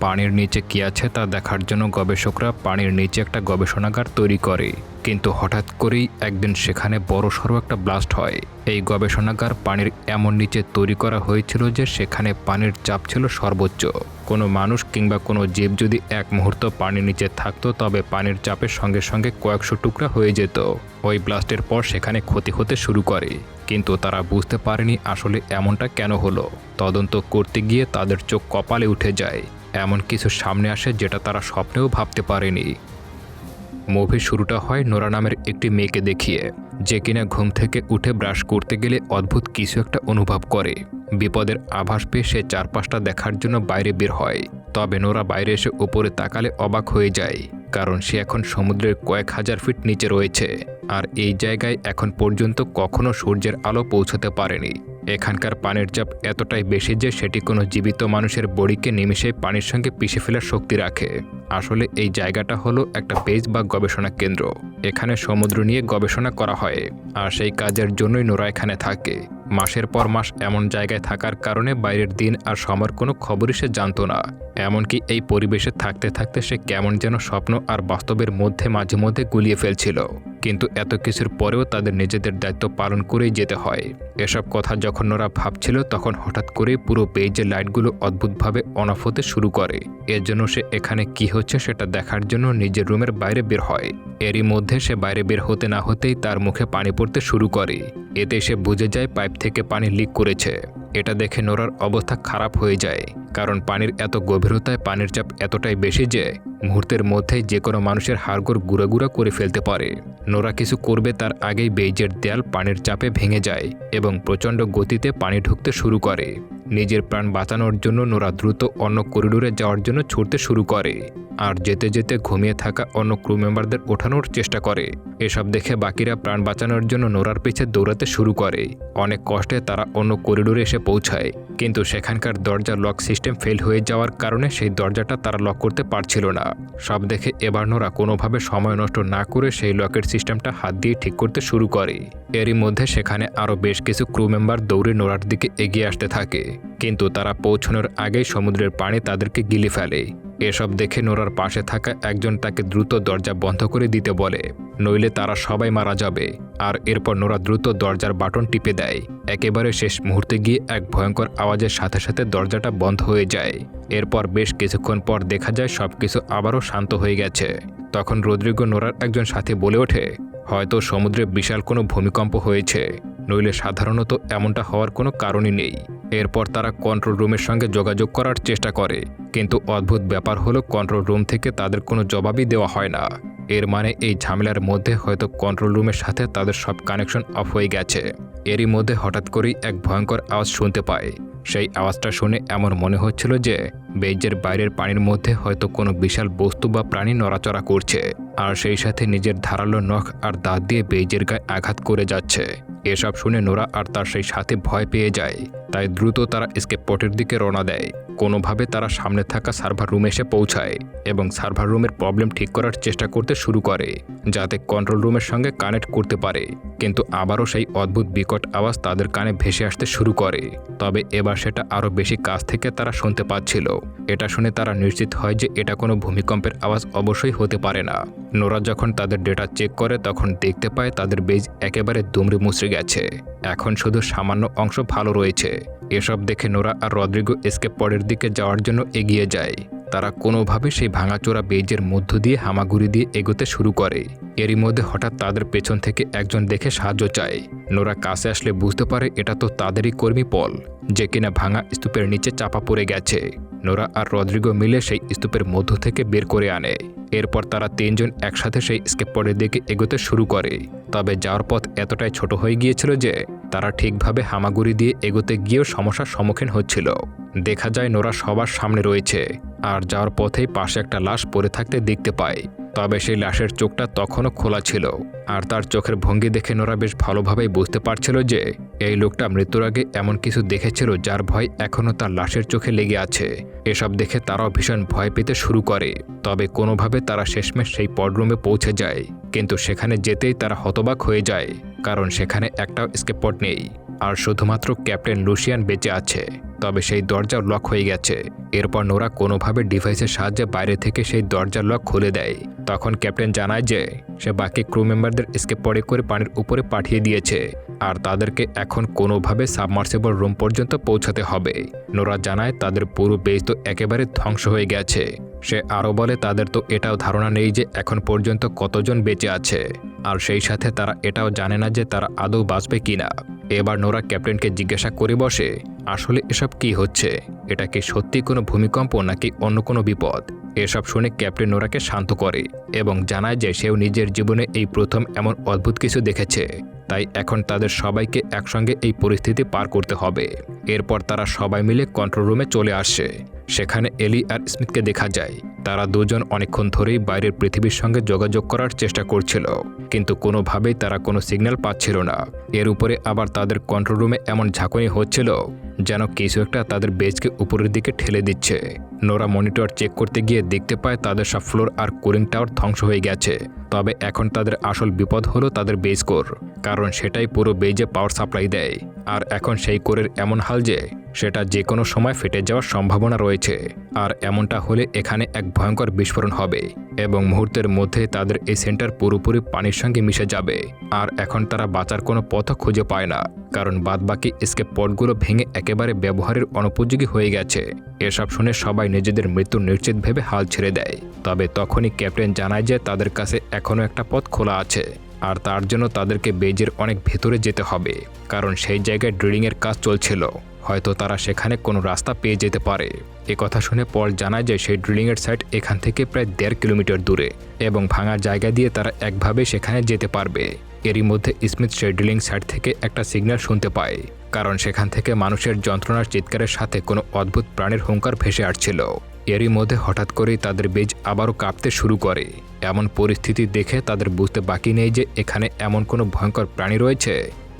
পানির নিচে কী আছে তা দেখার জন্য গবেষকরা পানির নিচে একটা গবেষণাগার তৈরি করে। কিন্তু হঠাৎ করেই একদিন সেখানে বড়সড় একটা ব্লাস্ট হয়। এই গবেষণাগার পানির এমন নিচে তৈরি করা হয়েছিল যে সেখানে পানির চাপ ছিল সর্বোচ্চ। কোনো মানুষ কিংবা কোনো জীব যদি এক মুহূর্ত পানির নিচে থাকতো তবে পানির চাপের সঙ্গে সঙ্গে কয়েকশো টুকরা হয়ে যেত। ওই ব্লাস্টের পর সেখানে ক্ষতি হতে শুরু করে, কিন্তু তারা বুঝতে পারেনি আসলে এমনটা কেন হলো। তদন্ত করতে গিয়ে তাদের চোখ কপালে উঠে যায়। এমন কিছু সামনে আসে যেটা তারা স্বপ্নেও ভাবতে পারেনি। মুভির শুরুটা হয় নোরা নামের একটি মেয়েকে দেখিয়ে, যে কিনা ঘুম থেকে উঠে ব্রাশ করতে গেলে অদ্ভুত কিছু একটা অনুভব করে। বিপদের আভাস পেয়ে সে চারপাশটা দেখার জন্য বাইরে বের হয়। তবে নোরা বাইরে এসে উপরে তাকালে অবাক হয়ে যায়, কারণ সে এখন সমুদ্রের কয়েক হাজার ফিট নিচে রয়েছে। আর এই জায়গায় এখন পর্যন্ত কখনো সূর্যের আলো পৌঁছতে পারেনি। এখানকার পানির চাপ এতটাই বেশি যে সেটি কোনো জীবিত মানুষের বডিকে নিমেষেই পানির সঙ্গে পিষে ফেলার শক্তি রাখে। আসলে এই জায়গাটা হলো একটা বেস বা গবেষণা কেন্দ্র। এখানে সমুদ্র নিয়ে গবেষণা করা হয়, আর সেই কাজের জন্যই নোরা এখানে থাকে। মাসের পর মাস এমন জায়গায় থাকার কারণে বাইরের দিন আর সময়ের কোনো খবরই সে জানত না। এমনকি এই পরিবেশে থাকতে থাকতে সে কেমন যেন স্বপ্ন আর বাস্তবের মধ্যে মাঝে মধ্যে গুলিয়ে ফেলছিল। কিন্তু এত কিছুর পরেও তাদের নিজেদের দায়িত্ব পালন করেই যেতে হয়। এসব কথা যখন নোরা ভাবছিল তখন হঠাৎ করেই পুরো বেজের লাইটগুলো অদ্ভুতভাবে অন অফ হতে শুরু করে। এর জন্য সে এখানে কি হচ্ছে সেটা দেখার জন্য নিজের রুমের বাইরে বের হয়। এরই মধ্যে সে বাইরে বের হতে না হতেই তার মুখে পানি পড়তে শুরু করে। এতে সে বুঝে যায় পাইপ থেকে পানি লিক করেছে। এটা দেখে নোরার অবস্থা খারাপ হয়ে যায়, কারণ পানির এত গভীরতায় পানির চাপ এতটাই বেশি যে মুহূর্তের মধ্যেই যে কোনো মানুষের হাড়গোড় গুঁড়া করে ফেলতে পারে। নোরা কিছু করবে তার আগেই বেইজের দেয়াল পানির চাপে ভেঙে যায় এবং প্রচণ্ড গতিতে পানি ঢুকতে শুরু করে। নিজের প্রাণ বাঁচানোর জন্য নোরা দ্রুত অন্য করিডোরে যাওয়ার জন্য ছুটতে শুরু করে, আর যেতে যেতে ঘুমিয়ে থাকা অন্য ক্রু মেম্বারদের ওঠানোর চেষ্টা করে। এসব দেখে বাকিরা প্রাণ বাঁচানোর জন্য নোরার পিছে দৌড়াতে শুরু করে। অনেক কষ্টে তারা অন্য করিডোরে এসে পৌঁছায়, কিন্তু সেখানকার দরজা লক সিস্টেম ফেল হয়ে যাওয়ার কারণে সেই দরজাটা তারা লক করতে পারছিল না। সব দেখে এবার নোরা কোনোভাবে সময় নষ্ট না করে সেই লকের সিস্টেমটা হাত দিয়ে ঠিক করতে শুরু করে। এরই মধ্যে সেখানে আরও বেশ কিছু ক্রু মেম্বার দৌড়ে নোরার দিকে এগিয়ে আসতে থাকে, কিন্তু তারা পৌঁছানোর আগেই সমুদ্রের পানি তাদেরকে গিলে ফেলে। এসব দেখে নোরার পাশে থাকা একজন তাকে দ্রুত দরজা বন্ধ করে দিতে বলে, নইলে তারা সবাই মারা যাবে। আর এরপর নোরা দ্রুত দরজার বাটন টিপে দেয়। একেবারে শেষ মুহূর্তে গিয়ে এক ভয়ঙ্কর আওয়াজের সাথে সাথে দরজাটা বন্ধ হয়ে যায়। এরপর বেশ কিছুক্ষণ পর দেখা যায় সবকিছু আবারও শান্ত হয়ে গেছে। তখন রদ্রিগো নোরার একজন সাথী বলে ওঠে, হয়তো সমুদ্রে বিশাল কোনো ভূমিকম্প হয়েছে, নইলে সাধারণত এমনটা হওয়ার কোনো কারণই নেই। এরপর তারা কন্ট্রোল রুমের সঙ্গে যোগাযোগ করার চেষ্টা করে, কিন্তু অদ্ভুত ব্যাপার হলো কন্ট্রোল রুম থেকে তাদের কোনো জবাবই দেওয়া হয় না। এর মানে এই ঝামেলার মধ্যে হয়তো কন্ট্রোল রুমের সাথে তাদের সব কানেকশন অফ হয়ে গেছে। এরই মধ্যে হঠাৎ করেই এক ভয়ঙ্কর আওয়াজ শুনতে পায়। সেই আওয়াজটা শুনে এমন মনে হচ্ছিল যে বেইজের বাইরের পানির মধ্যে হয়তো কোনো বিশাল বস্তু বা প্রাণী নড়াচড়া করছে, আর সেই সাথে নিজের ধারালো নখ আর দাঁত দিয়ে বেইজের গায়ে আঘাত করে যাচ্ছে। এসব শুনে নোরা আর তার সেই সাথে ভয় পেয়ে যায়। তাই দ্রুত তারা এসকেপ পথের দিকে রওনা দেয়। কোনোভাবে তারা সামনে থাকা সার্ভার রুমে এসে পৌঁছায় এবং সার্ভার রুমের প্রবলেম ঠিক করার চেষ্টা করতে শুরু করে, যাতে কন্ট্রোল রুমের সঙ্গে কানেক্ট করতে পারে। কিন্তু আবারও সেই অদ্ভুত বিকট আওয়াজ তাদের কানে ভেসে আসতে শুরু করে। তবে এবার সেটা আরও বেশি কাছ থেকে তারা শুনতে পাচ্ছিল। এটা শুনে তারা নিশ্চিত হয় যে এটা কোনো ভূমিকম্পের আওয়াজ অবশ্যই হতে পারে না। নোরা যখন তাদের ডেটা চেক করে তখন দেখতে পায় তাদের বেজ একেবারে দুমড়ে মুচড়ে গেছে। এখন শুধু সামান্য অংশ ভালো রয়েছে। এসব দেখে নোরা আর রদ্রিগো এসকেপ পডের দিকে যাওয়ার জন্য এগিয়ে যায়। তারা কোনোভাবে সেই ভাঙাচোরা বেজের মধ্য দিয়ে হামাগুড়ি দিয়ে এগোতে শুরু করে। এরই মধ্যে হঠাৎ তাদের পেছন থেকে একজন দেখে সাহায্য চায়। নোরা কাছে আসলে বুঝতে পারে এটা তো তাদেরই কর্মী পল, যে কিনা ভাঙা স্তূপের নিচে চাপা পড়ে গেছে। নোরা আর রদ্রিগো মিলে সেই স্তূপের মধ্য থেকে বের করে আনে। এরপর তারা তিনজন একসাথে সেই স্কেপ পডের দিকে এগোতে শুরু করে। তবে যাওয়ার পথ এতটাই ছোট হয়ে গিয়েছিল যে তারা ঠিকভাবে হামাগুড়ি দিয়ে এগোতে গিয়েও সমস্যার সম্মুখীন হচ্ছিল। দেখা যায় নোরা সবার সামনে রয়েছে, আর যাওয়ার পথেই পাশে একটা লাশ পড়ে থাকতে দেখতে পায়। তবে সেই লাশের চোখটা তখনও খোলা ছিল, আর তার চোখের ভঙ্গি দেখে নোরা বেশ ভালোভাবেই বুঝতে পারছিল যে এই লোকটা মৃত্যুর আগে এমন কিছু দেখেছিল যার ভয় এখনও তার লাশের চোখে লেগে আছে। এসব দেখে তারাও ভীষণ ভয় পেতে শুরু করে। তবে কোনোভাবে তারা শেষমেশ সেই পডরুমে পৌঁছে যায়, কিন্তু সেখানে যেতেই তারা হতবাক হয়ে যায়, কারণ সেখানে একটাও স্কেপ পড নেই, আর শুধুমাত্র ক্যাপ্টেন লুসিয়ান বেঁচে আছে। তবে সেই দরজা লক হয়ে গেছে। এরপর নোরা কোনোভাবে ডিভাইসের সাহায্যে বাইরে থেকে সেই দরজার লক খুলে দেয়। তখন ক্যাপ্টেন জানায় যে সে বাকি ক্রু মেম্বারদের এসকেপ পরে করে পানির উপরে পাঠিয়ে দিয়েছে আর তাদেরকে এখন কোনোভাবে সাবমার্সিবল রুম পর্যন্ত পৌঁছাতে হবে। নোরা জানায় তাদের পুরো বেস তো একেবারে ধ্বংস হয়ে গেছে। সে আরও বলে তাদের তো এটাও ধারণা নেই যে এখন পর্যন্ত কতজন বেঁচে আছে, আর সেই সাথে তারা এটাও জানে না যে তারা আদৌ বাঁচবে কিনা। এবার নোরা ক্যাপ্টেনকে জিজ্ঞাসা করে বসে, আসলে এসব কি হচ্ছে? এটা কি সত্যি কোনো ভূমিকম্প নাকি অন্য কোনো বিপদ? এসব শুনে ক্যাপ্টেন নোরাকে শান্ত করে এবং জানায় যে সেও নিজের জীবনে এই প্রথম এমন অদ্ভুত কিছু দেখেছে, তাই এখন তাদের সবাইকে একসঙ্গে এই পরিস্থিতি পার করতে হবে। এরপর তারা সবাই মিলে কন্ট্রোল রুমে চলে আসে। সেখানে এলি আর স্মিথকে দেখা যায়। তারা দুজন অনেকক্ষণ ধরেই বাইরের পৃথিবীর সঙ্গে যোগাযোগ করার চেষ্টা করছিল, কিন্তু কোনোভাবেই তারা কোনো সিগন্যাল পাচ্ছিল না। এর উপরে আবার তাদের কন্ট্রোল রুমে এমন ঝাঁকুনি হচ্ছিল যেন কিছু একটা তাদের বেজকে উপরের দিকে ঠেলে দিচ্ছে। নোরা মনিটর চেক করতে গিয়ে দেখতে পায় তাদের সব ফ্লোর আর কুলিং টাওয়ার ধ্বংস হয়ে গেছে। তবে এখন তাদের আসল বিপদ হলো তাদের বেজ কোর, কারণ সেটাই পুরো বেজে পাওয়ার সাপ্লাই দেয়। আর এখন সেই কোরের এমন হাল যে সেটা যে কোনো সময় ফেটে যাওয়ার সম্ভাবনা রয়েছে। আর এমনটা হলে এখানে এক ভয়ঙ্কর বিস্ফোরণ হবে এবং মুহূর্তের মধ্যে তাদের এই সেন্টার পুরোপুরি পানির সঙ্গে মিশে যাবে। আর এখন তারা বাঁচার কোনো পথ খুঁজে পায় না, কারণ বাদবাকি এসকেপ পথগুলো ভেঙে একেবারে ব্যবহারের অনুপযোগী হয়ে গেছে। এসব শুনে সবাই নিজেদের মৃত্যু নিশ্চিত ভেবে হাল ছেড়ে দেয়। তবে তখনই ক্যাপ্টেন জানায় যে তাদের কাছে এখনও একটা পথ খোলা আছে, আর তার জন্য তাদেরকে বেজের অনেক ভেতরে যেতে হবে, কারণ সেই জায়গায় ড্রিলিংয়ের কাজ চলছিল। হয়তো তারা সেখানে কোনো রাস্তা পেয়ে যেতে পারে। কথা শুনে পল জানায় যে সেই ড্রিলিংয়ের সাইট এখান থেকে প্রায় 1.5 কিলোমিটার দূরে এবং ভাঙা জায়গা দিয়ে তারা একভাবে সেখানে যেতে পারবে। এরই মধ্যে স্মিথ সেই ড্রিলিং সাইট থেকে একটা সিগন্যাল শুনতে পায়, কারণ সেখান থেকে মানুষের যন্ত্রণার চিৎকারের সাথে কোনো অদ্ভুত প্রাণের হুঙ্কার ভেসে আসছিল। এরই মধ্যে হঠাৎ করেই তাদের বেজ আবারও কাঁপতে শুরু করে। এমন পরিস্থিতি দেখে তাদের বুঝতে বাকি নেই যে এখানে এমন কোনো ভয়ঙ্কর প্রাণী রয়েছে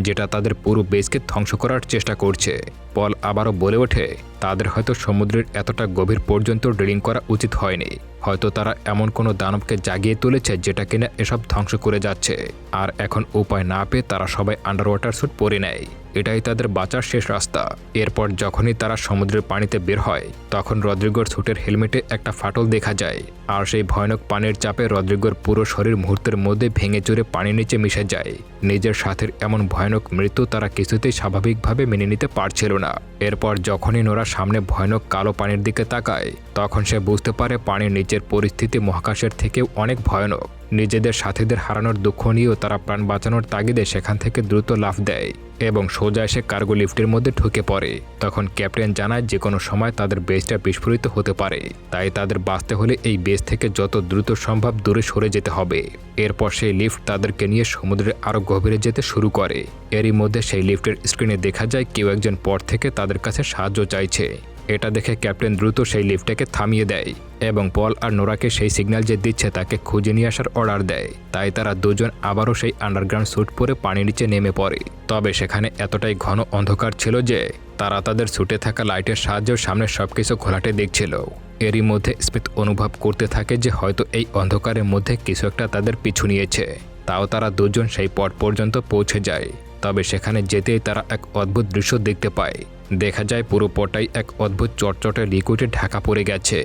যেটা তাদের পুরো বেজকে ধ্বংস করার চেষ্টা করছে। পল আবারও বলে ওঠে, তাদের হয়তো সমুদ্রের এতটা গভীর পর্যন্ত ড্রিলিং করা উচিত হয়নি। হয়তো তারা এমন কোনো দানবকে জাগিয়ে তুলেছে যেটা কিনা এসব ধ্বংস করে যাচ্ছে। আর এখন উপায় না পেয়ে তারা সবাই আন্ডার ওয়াটার স্যুট পরে নেয়। এটাই তাদের বাঁচার শেষ রাস্তা। এরপর যখনই তারা সমুদ্রের পানিতে বের হয়, তখন রদ্রিগোর স্যুটের হেলমেটে একটা ফাটল দেখা যায়। আর সেই ভয়ানক পানির চাপে রদ্রিগোর পুরো শরীর মুহূর্তের মধ্যে ভেঙে চুরে পানির নিচে মিশে যায়। নিজের সাথের এমন ভয়ানক মৃত্যু তারা কিছুতেই স্বাভাবিকভাবে মেনে নিতে পারছিল না। এরপর যখনই নোরা সামনে ভয়ানক কালো পানির দিকে তাকায়, তখন সে বুঝতে পারে পানির নিচের পরিস্থিতি মহাকাশের থেকেও অনেক ভয়ানক। নিজেদের সাথীদের হারানোর দুঃখ নিয়েও তারা প্রাণ বাঁচানোর তাগিদে সেখান থেকে দ্রুত লাফ দেয় এবং সোজা এসে কার্গো লিফটের মধ্যে ঢুকে পড়ে। তখন ক্যাপ্টেন জানায় যে কোনো সময় তাদের বেসটা বিস্ফোরিত হতে পারে, তাই তাদের বাঁচতে হলে এই বেস থেকে যত দ্রুত সম্ভব দূরে সরে যেতে হবে। এরপর সেই লিফট তাদেরকে নিয়ে সমুদ্রের আরও গভীরে যেতে শুরু করে। এরই মধ্যে সেই লিফটের স্ক্রিনে দেখা যায় কেউ একজন পর থেকে তাদের কাছে সাহায্য চাইছে। এটা দেখে ক্যাপ্টেন দ্রুত সেই লিফটটাকে থামিয়ে দেয় এবং পল আর নোরাকে সেই সিগন্যাল যে দিচ্ছে তাকে খুঁজে নিয়ে আসার অর্ডার দেয়। তাই তারা দুজন আবারও সেই আন্ডারগ্রাউন্ড স্যুট পরে পানির নিচে নেমে পড়ে। তবে সেখানে এতটাই ঘন অন্ধকার ছিল যে তারা তাদের স্যুটে থাকা লাইটের সাহায্যে সামনে সবকিছু ঘোলাটে দেখছিল। এরই মধ্যে স্মিথ অনুভব করতে থাকে যে হয়তো এই অন্ধকারের মধ্যে কিছু একটা তাদের পিছু নিয়েছে। তাও তারা দুজন সেই পথ পর্যন্ত পৌঁছে যায়। তবে সেখানে যেতেই তারা এক অদ্ভুত দৃশ্য দেখতে পায়। দেখা যায় পুরো পথটাই এক অদ্ভুত চটচটে লিকুইডে ঢাকা পড়ে গেছে।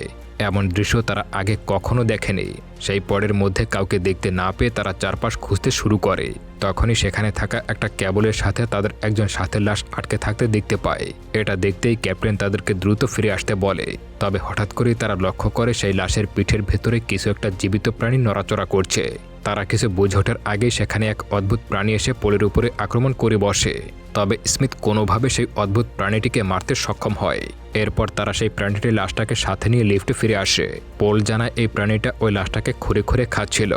এমন দৃশ্য তারা আগে কখনো দেখেনি। সেই পরের মধ্যে কাউকে দেখতে না পেয়ে তারা চারপাশ খুঁজতে শুরু করে। তখনই সেখানে থাকা একটা ক্যাবলের সাথে তাদের একজন সাথের লাশ আটকে থাকতে দেখতে পায়। এটা দেখতেই ক্যাপ্টেন তাদেরকে দ্রুত ফিরে আসতে বলে। তবে হঠাৎ করেই তারা লক্ষ্য করে সেই লাশের পিঠের ভেতরে কিছু একটা জীবিত প্রাণী নড়াচড়া করছে। তারা কিছু বুঝে ওঠার আগেই সেখানে এক অদ্ভুত প্রাণী এসে পোলের উপরে আক্রমণ করে বসে। তবে স্মিথ কোনোভাবে সেই অদ্ভুত প্রাণীটিকে মারতে সক্ষম হয়। এরপর তারা সেই প্রাণীটির লাশটাকে সাথে নিয়ে লিফটে ফিরে আসে। পোল জানায় এই প্রাণীটা ওই লাশটাকে খুঁড়ে খুঁড়ে খাচ্ছিল।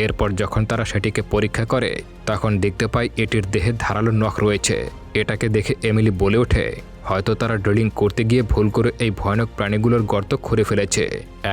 এরপর যখন তারা সেটিকে পরীক্ষা করে, তখন দেখতে পায় এটির দেহে ধারালো নখ রয়েছে। এটাকে দেখে এমিলি বলে ওঠে, হয়তো তারা ড্রিলিং করতে গিয়ে ভুল করে এই ভয়ানক প্রাণীগুলোর গর্ত খুঁড়ে ফেলেছে।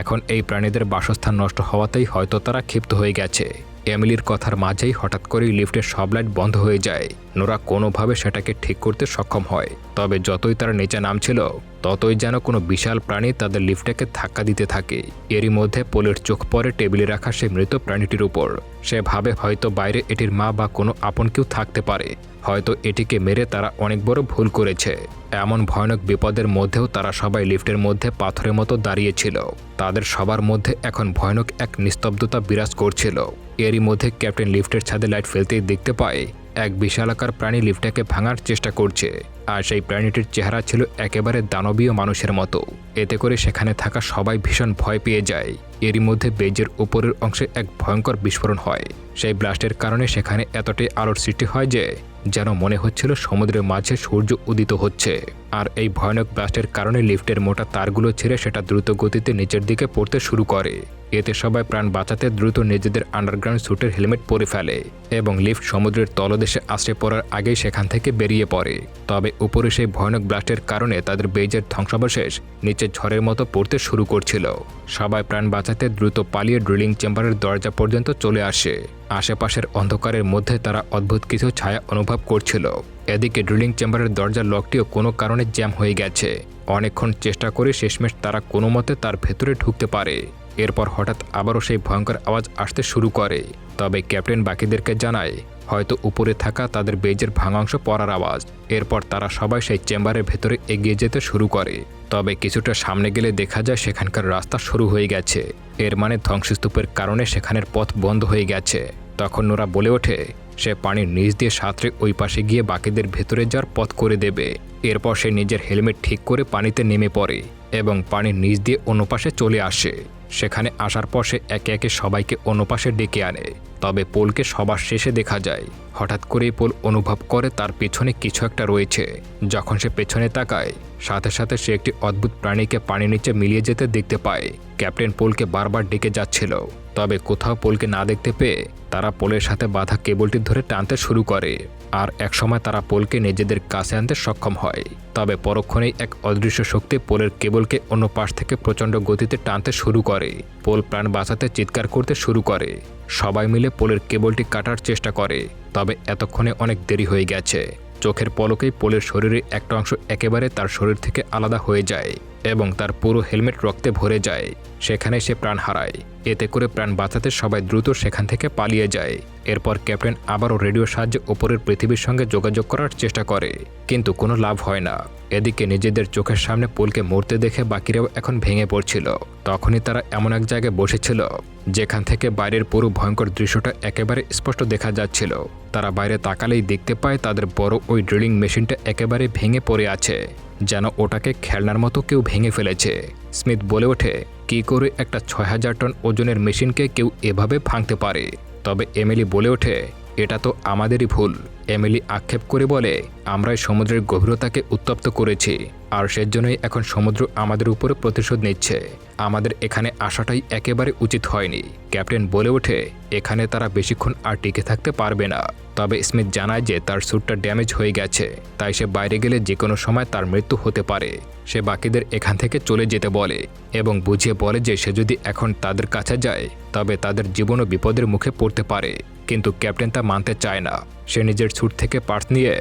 এখন এই প্রাণীদের বাসস্থান নষ্ট হওয়াতেই হয়তো তারা ক্ষিপ্ত হয়ে গেছে। এমিলির কথার মাঝেই হঠাৎ করেই লিফটের সব লাইট বন্ধ হয়ে যায়। নোরা কোনোভাবে সেটাকে ঠিক করতে সক্ষম হয়। তবে যতই তারা নিচে নামছিল, ততই যেন কোনো বিশাল প্রাণী তাদের লিফটটাকে ধাক্কা দিতে থাকে। এরই মধ্যে পোলের চোখ পড়ে টেবিলে রাখা সেই মৃত প্রাণীটির উপর। সে ভাবে হয়তো বাইরে এটির মা বা কোনো আপন কেউ থাকতে পারে, হয়তো এটিকে মেরে তারা অনেক বড় ভুল করেছে। এমন ভয়ানক বিপদের মধ্যেও তারা সবাই লিফটের মধ্যে পাথরের মতো দাঁড়িয়েছিল। তাদের সবার মধ্যে এখন ভয়ানক এক নিস্তব্ধতা বিরাজ করছিল। এরই মধ্যে ক্যাপ্টেন লিফটের ছাদে লাইট ফেলতেই দেখতে পায় এক বিশালাকার প্রাণী লিফটটাকে ভাঙার চেষ্টা করছে। আর সেই প্রাণীটির চেহারা ছিল একেবারে দানবীয় মানুষের মতো। এতে করে সেখানে থাকা সবাই ভীষণ ভয় পেয়ে যায়। এরই মধ্যে বেজের উপরের অংশে এক ভয়ঙ্কর বিস্ফোরণ হয়। সেই ব্লাস্টের কারণে সেখানে এতটাই আলোর সৃষ্টি হয় যে যেন মনে হচ্ছিল সমুদ্রের মাঝে সূর্য উদিত হচ্ছে। আর এই ভয়ানক ব্লাস্টের কারণে লিফটের মোটা তারগুলো ছেড়ে সেটা দ্রুত গতিতে নিচের দিকে পড়তে শুরু করে। এতে সবাই প্রাণ বাঁচাতে দ্রুত নিজেদের আন্ডারগ্রাউন্ড স্যুটের হেলমেট পরে ফেলে এবং লিফট সমুদ্রের তলদেশে আশ্রে পড়ার আগেই সেখান থেকে বেরিয়ে পড়ে। তবে উপরে সেই ভয়ানক ব্লাস্টের কারণে তাদের বেজের ধ্বংসাবশেষ নিচে ঝড়ের মতো পড়তে শুরু করছিল। সবাই প্রাণ বাঁচাতে দ্রুত পালিয়ে ড্রিলিং চেম্বারের দরজা পর্যন্ত চলে আসে। আশেপাশের অন্ধকারের মধ্যে তারা অদ্ভুত কিছু ছায়া অনুভব করছিল। এদিকে ড্রিলিং চেম্বারের দরজার লকটিও কোনো কারণে জ্যাম হয়ে গেছে। অনেকক্ষণ চেষ্টা করে শেষমেশ তারা কোনো মতে তার ভেতরে ঢুকতে পারে। এরপর হঠাৎ আবারও সেই ভয়ঙ্কর আওয়াজ আসতে শুরু করে। তবে ক্যাপ্টেন বাকিদেরকে জানায় হয়তো উপরে থাকা তাদের বেজের ভাঙা অংশ পড়ার আওয়াজ। এরপর তারা সবাই সেই চেম্বারের ভেতরে এগিয়ে যেতে শুরু করে। তবে কিছুটা সামনে গেলে দেখা যায় সেখানকার রাস্তা শুরু হয়ে গেছে। এর মানে ধ্বংসস্তূপের কারণে সেখানের পথ বন্ধ হয়ে গেছে। তখন নোরা বলে ওঠে সে পানির নিচ দিয়ে সাঁতরে ওই পাশে গিয়ে বাকিদের ভেতরে যাওয়ার পথ করে দেবে। এরপর সে নিজের হেলমেট ঠিক করে পানিতে নেমে পড়ে এবং পানির নিচ দিয়ে অন্য পাশে চলে আসে। সেখানে আসার পর সে একে একে সবাইকে অন্য পাশে ডেকে আনে। তবে পোলকে সবার শেষে দেখা যায়। হঠাৎ করেই পোল অনুভব করে তার পেছনে কিছু একটা রয়েছে। যখন সে পেছনে তাকায় সাথে সাথে সে একটি অদ্ভুত প্রাণীকে পানির নিচে মিলিয়ে যেতে দেখতে পায়। ক্যাপ্টেন পোলকে বারবার ডেকে যাচ্ছিল, তবে কোথাও পোলকে না দেখতে পেয়ে তারা পোলের সাথে বাঁধা কেবলটি ধরে টানতে শুরু করে। আর একসময় তারা পোলকে নিজেদের কাছে আনতে সক্ষম হয়। তবে পরক্ষণেই এক অদৃশ্য শক্তি পোলের কেবলকে অন্য পাশ থেকে প্রচণ্ড গতিতে টানতে শুরু করে। পোল প্রাণ বাঁচাতে চিৎকার করতে শুরু করে। সবাই মিলে পোলের কেবলটি কাটার চেষ্টা করে, তবে এতক্ষণে অনেক দেরি হয়ে গেছে। চোখের পলকেই পোলের শরীরের একটা অংশ একেবারে তার শরীর থেকে আলাদা হয়ে যায় এবং তার পুরো হেলমেট রক্তে ভরে যায়। সেখানে সে প্রাণ হারায়। এতে করে প্রাণ বাঁচাতে সবাই দ্রুত সেখান থেকে পালিয়ে যায়। এরপর ক্যাপ্টেন আবারও রেডিওর সাহায্যে উপরের পৃথিবীর সঙ্গে যোগাযোগ করার চেষ্টা করে, কিন্তু কোনো লাভ হয় না। এদিকে নিজেদের চোখের সামনে পোলকে মরতে দেখে বাকিরাও এখন ভেঙে পড়ছিল। তখনই তারা এমন এক জায়গায় বসেছিল যেখান থেকে বাইরের পুরো ভয়ঙ্কর দৃশ্যটা একেবারে স্পষ্ট দেখা যাচ্ছিল। তারা বাইরে তাকালেই দেখতে পায় তাদের বড় ওই ড্রিলিং মেশিনটা একেবারে ভেঙে পড়ে আছে, যেন ওটাকে খেলনার মতো কেউ ভেঙে ফেলেছে। স্মিথ বলে ওঠে কী করে একটা ৬,০০০ টন ওজনের মেশিনকে কেউ এভাবে ভাঙতে পারে। তবে এমিলি বলে ওঠে এটা তো আমাদেরই ভুল। এমিলি আক্ষেপ করে বলে আমরাই সমুদ্রের গভীরতাকে উত্তপ্ত করেছি, আর সেজন্যই এখন সমুদ্র আমাদের উপরে প্রতিশোধ নিচ্ছে। আমাদের এখানে আসাটাই একেবারে উচিত হয়নি। ক্যাপ্টেন বলে ওঠে এখানে তারা বেশিক্ষণ আর টিকে থাকতে পারবে না। তবে স্মিথ জানায় যে তার স্যুটটা ড্যামেজ হয়ে গেছে, তাই সে বাইরে গেলে যে কোনো সময় তার মৃত্যু হতে পারে। সে বাকিদের এখান থেকে চলে যেতে বলে এবং বুঝিয়ে বলে যে সে যদি এখন তাদের কাছে যায় তবে তাদের জীবনও বিপদের মুখে পড়তে পারে। কিন্তু ক্যাপ্টেন তা মানতে চায় না। সে নিজের স্যুট থেকে পার্টস নিয়ে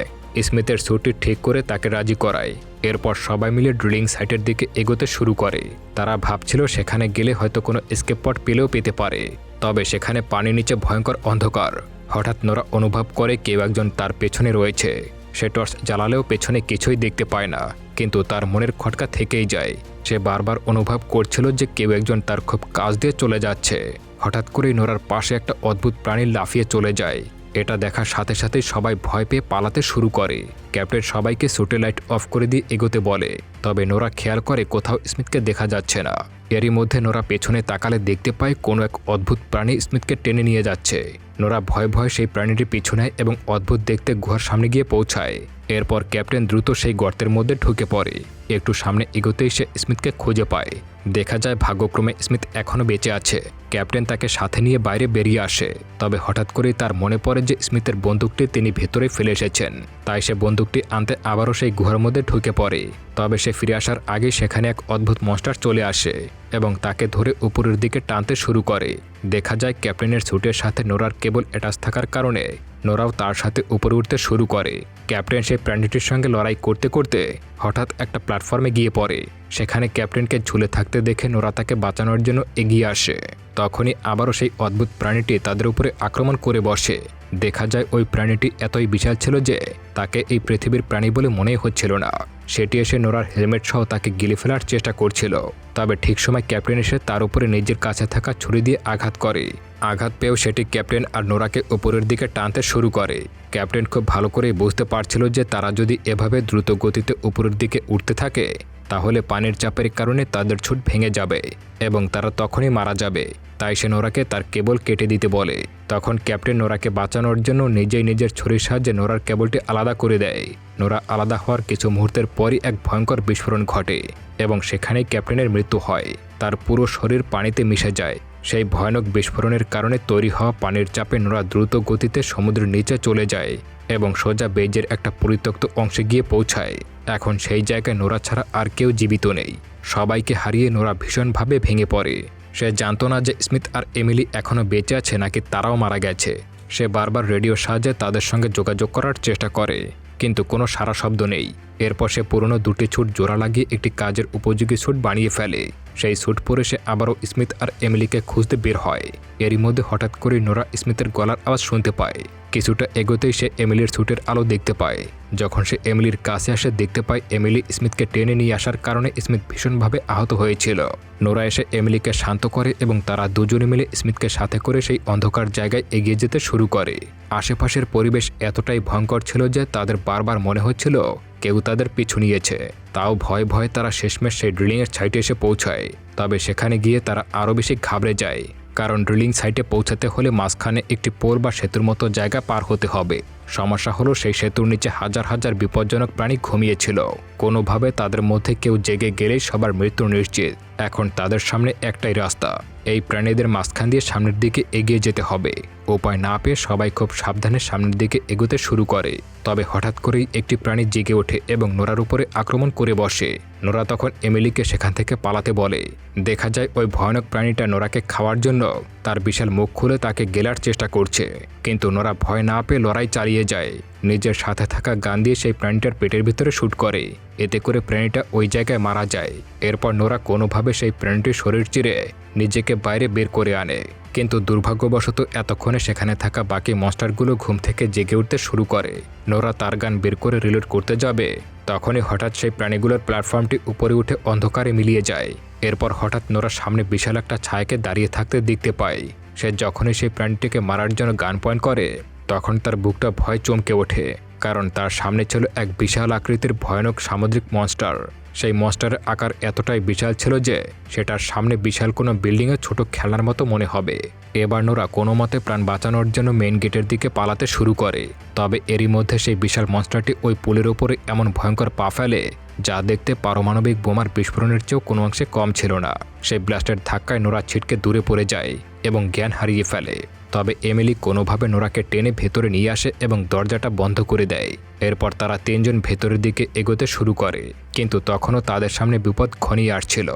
স্মিথের স্যুটটি ঠিক করে তাকে রাজি করায়। এরপর সবাই মিলে ড্রিলিং সাইটের দিকে এগোতে শুরু করে। তারা ভাবছিল সেখানে গেলে হয়তো কোনো এসকেপ পথ পেলেও পেতে পারে। তবে সেখানে পানির নিচে ভয়ঙ্কর অন্ধকার। হঠাৎ নোরা অনুভব করে কেউ একজন তার পেছনে রয়েছে। সে টর্চ জ্বালালেও পেছনে কিছুই দেখতে পায় না, কিন্তু তার মনের খটকা থেকেই যায়। সে বারবার অনুভব করছিল যে কেউ একজন তার খুব কাছ দিয়ে চলে যাচ্ছে। হঠাৎ করেই নোরার পাশে একটা অদ্ভুত প্রাণী লাফিয়ে চলে যায়। এটা দেখার সাথে সাথে সবাই ভয় পেয়ে পালাতে শুরু করে। ক্যাপ্টেন সবাইকে স্যুটে লাইট অফ করে দিয়ে এগোতে বলে, তবে নোরা খেয়াল করে কোথাও স্মিথকে দেখা যাচ্ছে না। এরই মধ্যে নোরা পেছনে তাকালে দেখতে পায় কোনো এক অদ্ভুত প্রাণী স্মিথকে টেনে নিয়ে যাচ্ছে। নোরা ভয়ে ভয়ে সেই প্রাণীটির পিছু নেয় এবং অদ্ভুত দেখতে গুহার সামনে গিয়ে পৌঁছায়। এরপর ক্যাপ্টেন দ্রুত সেই গর্তের মধ্যে ঢুকে পড়ে। একটু সামনে এগোতেই সে স্মিথকে খুঁজে পায়। দেখা যায় ভাগ্যক্রমে স্মিথ এখনও বেঁচে আছে। ক্যাপ্টেন তাকে সাথে নিয়ে বাইরে বেরিয়ে আসে। তবে হঠাৎ করেই তার মনে পড়ে যে স্মিথের বন্দুকটি তিনি ভেতরে ফেলে এসেছেন। তাই সে বন্দুকটি আনতে আবারও সেই গুহার মধ্যে ঢুকে পড়ে। তবে সে ফিরে আসার আগে সেখানে এক অদ্ভুত মনস্টার চলে আসে এবং তাকে ধরে উপরের দিকে টানতে শুরু করে। দেখা যায় ক্যাপ্টেনের স্যুটের সাথে নোরার কেবল অ্যাটাচ থাকার কারণে নোরাও তার সাথে উপরে উঠতে শুরু করে। ক্যাপ্টেন সেই প্রাণীটির সঙ্গে লড়াই করতে করতে হঠাৎ একটা প্ল্যাটফর্মে গিয়ে পড়ে। সেখানে ক্যাপ্টেনকে ঝুলে থাকতে দেখে নোরা তাকে বাঁচানোর জন্য এগিয়ে আসে। তখনই আবারও সেই অদ্ভুত প্রাণীটি তাদের উপরে আক্রমণ করে বসে। দেখা যায় ওই প্রাণীটি এতই বিশাল ছিল যে তাকে এই পৃথিবীর প্রাণী বলে মনেই হচ্ছিল না। সেটি এসে নোরার হেলমেট সহ তাকে গিলে ফেলার চেষ্টা করছিল। তবে ঠিক সময় ক্যাপ্টেন এসে তার উপরে নিজের কাছে থাকা ছুরি দিয়ে আঘাত করে। আঘাত পেয়েও সেটি ক্যাপ্টেন আর নোরাকে উপরের দিকে টানতে শুরু করে। ক্যাপ্টেন খুব ভালো করেই বুঝতে পারছিল যে তারা যদি এভাবে দ্রুত গতিতে উপরের দিকে উঠতে থাকে তাহলে পানির চাপের কারণে তাদের ছুট ভেঙে যাবে এবং তারা তখনই মারা যাবে। তাই সে নোরাকে তার কেবল কেটে দিতে বলে। তখন ক্যাপ্টেন নোরাকে বাঁচানোর জন্য নিজেই নিজের ছুরির সাহায্যে নোরার কেবলটি আলাদা করে দেয়। নোরা আলাদা হওয়ার কিছু মুহূর্তের পরই এক ভয়ঙ্কর বিস্ফোরণ ঘটে এবং সেখানেই ক্যাপ্টেনের মৃত্যু হয়। তার পুরো শরীর পানিতে মিশে যায়। সেই ভয়ানক বিস্ফোরণের কারণে তৈরি হওয়া পানির চাপে নোরা দ্রুত গতিতে সমুদ্রের নিচে চলে যায় এবং সোজা বেজের একটা পরিত্যক্ত অংশে গিয়ে পৌঁছায়। এখন সেই জায়গায় নোরা ছাড়া আর কেউ জীবিত নেই। সবাইকে হারিয়ে নোরা ভীষণভাবে ভেঙে পড়ে। সে জানতো না যে স্মিথ আর এমিলি এখনও বেঁচে আছে নাকি তারাও মারা গেছে। সে বারবার রেডিওর সাহায্যে তাদের সঙ্গে যোগাযোগ করার চেষ্টা করে, কিন্তু কোনো সাড়া শব্দ নেই। এরপর সে পুরনো দুটি স্যুট জোড়া লাগিয়ে একটি কাজের উপযোগী স্যুট বানিয়ে ফেলে। সেই স্যুট পরে সে আবারও স্মিথ আর এমিলিকে খুঁজতে বের হয়। এরই মধ্যে হঠাৎ করে নোরা স্মিথের গলার আওয়াজ শুনতে পায়। কিছুটা এগোতেই সে এমিলির স্যুটের আলো দেখতে পায়। যখন সে এমিলির কাছে আসে দেখতে পায় এমিলি স্মিথকে টেনে নিয়ে আসার কারণে স্মিথ ভীষণভাবে আহত হয়েছিল। নোরা এসে এমিলিকে শান্ত করে এবং তারা দুজনে মিলে স্মিথকে সাথে করে সেই অন্ধকার জায়গায় এগিয়ে যেতে শুরু করে। আশেপাশের পরিবেশ এতটাই ভয়ঙ্কর ছিল যে তাদের বারবার মনে হচ্ছিল কেউ তাদের পিছু নিয়েছে। তাও ভয়ে ভয়ে তারা শেষমেশ সেই ড্রিলিংয়ের সাইটে এসে পৌঁছায়। তবে সেখানে গিয়ে তারা আরও বেশি ঘাবড়ে যায়, কারণ ড্রিলিং সাইটে পৌঁছাতে হলে মাঝখানে একটি পোল বা সেতুর মতো জায়গা পার হতে হবে। সমস্যা হলো সেই সেতুর নিচে হাজার হাজার বিপজ্জনক প্রাণী ঘুমিয়েছিল। কোনোভাবে তাদের মধ্যে কেউ জেগে গেলেই সবার মৃত্যু নিশ্চিত। এখন তাদের সামনে একটাই রাস্তা, এই প্রাণীদের মাঝখান দিয়ে সামনের দিকে এগিয়ে যেতে হবে। উপায় না পেয়ে সবাই খুব সাবধানে সামনের দিকে এগোতে শুরু করে। তবে হঠাৎ করেই একটি প্রাণী জেগে ওঠে এবং নোরার উপরে আক্রমণ করে বসে। নোরা তখন এমিলিকে সেখান থেকে পালাতে বলে। দেখা যায় ওই ভয়ানক প্রাণীটা নোরাকে খাওয়ার জন্য তার বিশাল মুখ খুলে তাকে গেলার চেষ্টা করছে, কিন্তু নোরা ভয় না পেয়ে লড়াই চালিয়ে যায়। নিজের সাথে থাকা গান দিয়ে সেই প্রাণীটার পেটের ভিতরে শুট করে। এতে করে প্রাণীটা ওই জায়গায় মারা যায়। এরপর নোরা কোনোভাবে সেই প্রাণীটির শরীর চিরে নিজেকে বাইরে বের করে আনে, কিন্তু দুর্ভাগ্যবশত এতক্ষণে সেখানে থাকা বাকি মনস্টারগুলো ঘুম থেকে জেগে উঠতে শুরু করে। নোরা তার গান বের করে রিলোড করতে যাবে, তখনই হঠাৎ সেই প্রাণীগুলোর প্ল্যাটফর্মটি উপরে উঠে অন্ধকারে মিলিয়ে যায়। এরপর হঠাৎ নোরা সামনে বিশাল একটা ছায়াকে দাঁড়িয়ে থাকতে দেখতে পায়। সে যখনই সেই প্রাণীটিকে মারার জন্য গান পয়েন্ট করে তখন তার বুকটা ভয় চমকে ওঠে, কারণ তার সামনে ছিল এক বিশাল আকৃতির ভয়ানক সামুদ্রিক মনস্টার। সেই মনস্টারের আকার এতটাই বিশাল ছিল যে সেটার সামনে বিশাল কোনো বিল্ডিংয়ের ছোট খেলনার মতো মনে হবে। এবার নোরা কোনো মতে প্রাণ বাঁচানোর জন্য মেইন গেটের দিকে পালাতে শুরু করে। তবে এরই মধ্যে সেই বিশাল মনস্টারটি ওই পুলের ওপরে এমন ভয়ঙ্কর পা ফেলে যা দেখতে পারমাণবিক বোমার বিস্ফোরণের চেয়েও কোনো অংশে কম ছিল না। সেই ব্লাস্টের ধাক্কায় নোরা ছিটকে দূরে পড়ে যায় এবং জ্ঞান হারিয়ে ফেলে। তবে এমিলি কোনোভাবে নোরাকে টেনে ভেতরে নিয়ে আসে এবং দরজাটা বন্ধ করে দেয়। এরপর তারা তিনজন ভেতরের দিকে এগোতে শুরু করে, কিন্তু তখনও তাদের সামনে বিপদ ঘনিয়ে আসছিল।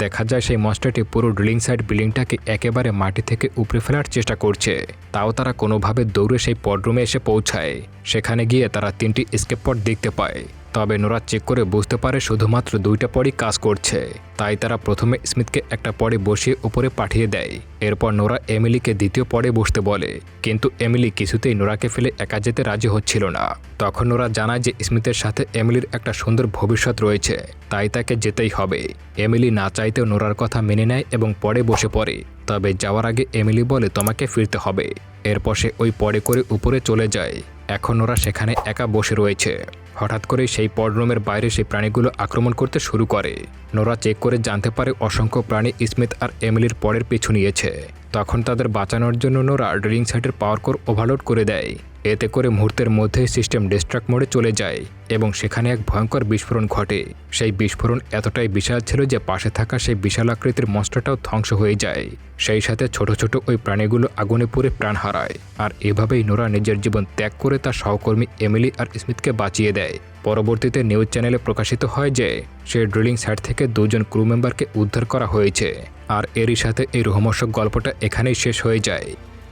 দেখা যায় সেই মনস্টারটি পুরো ড্রিলিং সাইট বিল্ডিংটাকে একেবারে মাটি থেকে উপড়ে ফেলার চেষ্টা করছে। তাও তারা কোনোভাবে দৌড়ে সেই পডরুমে এসে পৌঁছায়। সেখানে গিয়ে তারা 3টি এসকেপ পড দেখতে পায়। তবে নোরা চেক করে বুঝতে পারে শুধুমাত্র 2টা পডই কাজ করছে। তাই তারা প্রথমে স্মিথকে একটা পডে বসিয়ে উপরে পাঠিয়ে দেয়। এরপর নোরা এমিলিকে দ্বিতীয় পডে বসতে বলে, কিন্তু এমিলি কিছুতেই নোরাকে ফেলে একা যেতে রাজি হচ্ছিল না। তখন নোরা জানায় যে স্মিথের সাথে এমিলির একটা সুন্দর ভবিষ্যৎ রয়েছে, তাই তাকে যেতেই হবে। এমিলি না চাইতেও নোরার কথা মেনে নেয় এবং পডে বসে পড়ে। তবে যাওয়ার আগে এমিলি বলে তোমাকে ফিরতে হবে। এরপর সে ওই পডে করে উপরে চলে যায়। এখন নোরা সেখানে একা বসে রয়েছে। হঠাৎ করে সেই পডরুমের বাইরে সেই প্রাণীগুলো আক্রমণ করতে শুরু করে। নোরা চেক করে জানতে পারে অসংখ্য প্রাণী স্মিথ আর এমিলির পডের পিছু নিয়েছে। তখন তাদের বাঁচানোর জন্য নোরা ড্রিলিং সাইটের পাওয়ার কোর ওভারলোড করে দেয়। এতে করে মুহূর্তের মধ্যেই সিস্টেম ডিস্ট্রাক্ট মোডে চলে যায় এবং সেখানে এক ভয়ঙ্কর বিস্ফোরণ ঘটে। সেই বিস্ফোরণ এতটাই বিশাল ছিল যে পাশে থাকা সেই বিশাল আকৃতির মনস্টারটাও ধ্বংস হয়ে যায়। সেই সাথে ছোট ছোট ওই প্রাণীগুলো আগুনে পুড়ে প্রাণ হারায়। আর এভাবেই নোরা নিজের জীবন ত্যাগ করে তার সহকর্মী এমিলি আর স্মিথকে বাঁচিয়ে দেয়। পরবর্তীতে নিউজ চ্যানেলে প্রকাশিত হয় যে সেই ড্রিলিং সাইট থেকে 2 জন ক্রু মেম্বারকে উদ্ধার করা হয়েছে। আর এরই সাথে এই রোমহর্ষক গল্পটা এখানেই শেষ হয়ে যায়।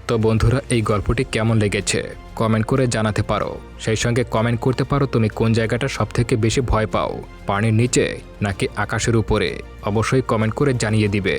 তো তো বন্ধুরা, এই গল্পটি কেমন লেগেছে কমেন্ট করে জানাতে পারো। সেই সঙ্গে কমেন্ট করতে পারো তুমি কোন জায়গাটা সবথেকে বেশি ভয় পাও, পানির নিচে নাকি আকাশের উপরে। অবশ্যই কমেন্ট করে জানিয়ে দিবে।